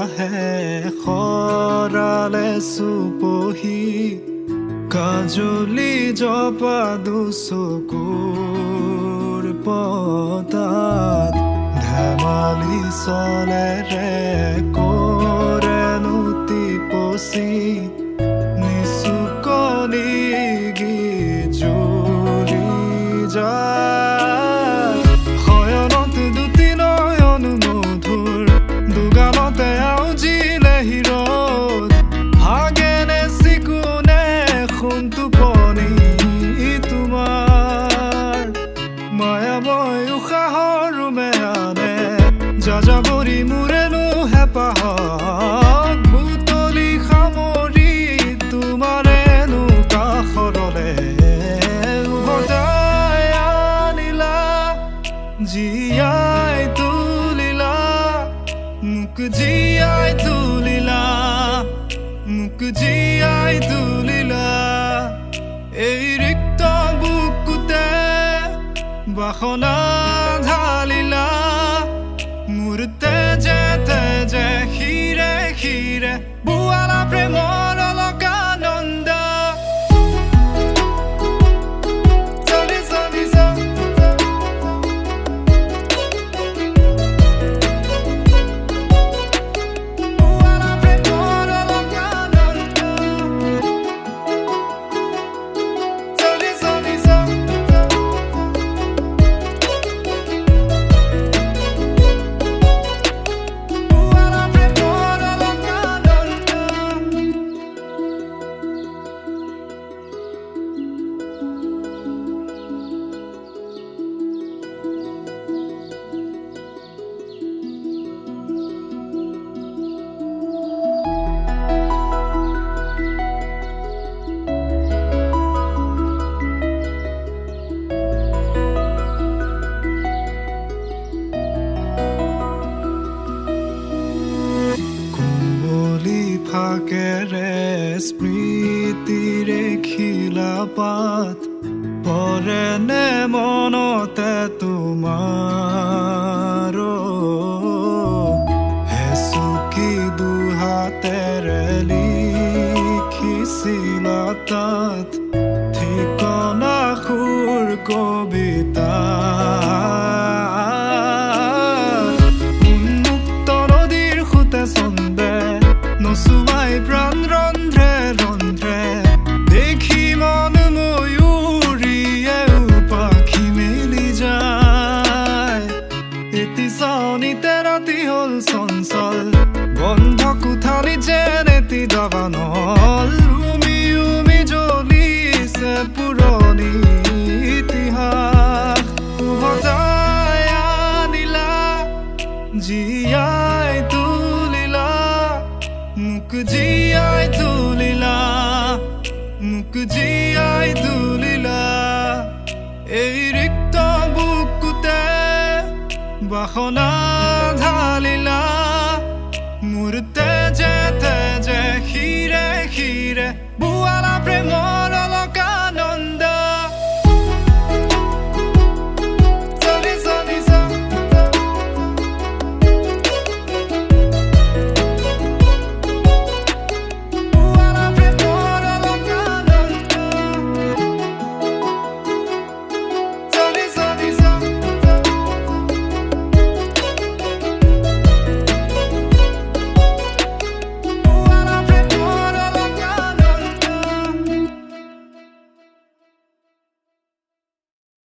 আহে খৰালে চুপহি কাজলি জপা দুচকুৰ পতাত ধেমালি চলেৰে কৰেনো টিপচি নিচুকনি গিজুৰি যায় শয়নত দুটি নয়ন মধুৰ দুগালতে আউজিলে হিৰত হাগেনে চিকুনে সোণ টোপনি তোমাৰ মায়াময় উশাহৰ মেয়ানে যাযাবৰী মোৰেনো হেঁপাহক বুটলি সামৰি তোমাৰেনো কাষৰলে উভতাই আনিলা জীয়াই তুলিলা মোক জীয়াই তুলিলা মোক জীয়াই তুলিলা এই ৰিক্ত বুকুতে বাসনা ঢালিলা মোৰ তেজে তেজে শিৰে শিৰে বুৱালা প্ৰেমৰ অলকানন্দ ফাকেৰে স্মৃতিৰে খিলা পাত পৰেনে মনতে তোমাৰ হেচুকি দুহাতেৰে লিখিছিলা তাত ঠিকনা সুৰ কবিতা উন্মুক্ত নদীৰ সুতে চন্দে নচুৱাই প্ৰাণ ৰন্ধ্ৰে ৰন্ধ্ৰে দেখি মন ময়ূৰীয়ে পাখি মেলি যায় এটি চাউনিতে ৰাতি হ'ল চঞ্চল বন্ধ কোঠালি যেন এটি দাবানল উমি উমি জ্বলিছে পুৰণি ইতিহাস উভতাই আনিলা জীয়াই তুলিলা মোক জীয়াই তুলিলা মোক জীয়াই তুলিলা এই ৰিক্ত বুকুতে বাসনা ঢালিলা মোৰ তেজে তেজে শিৰে শিৰে বুৱালা প্ৰেমৰ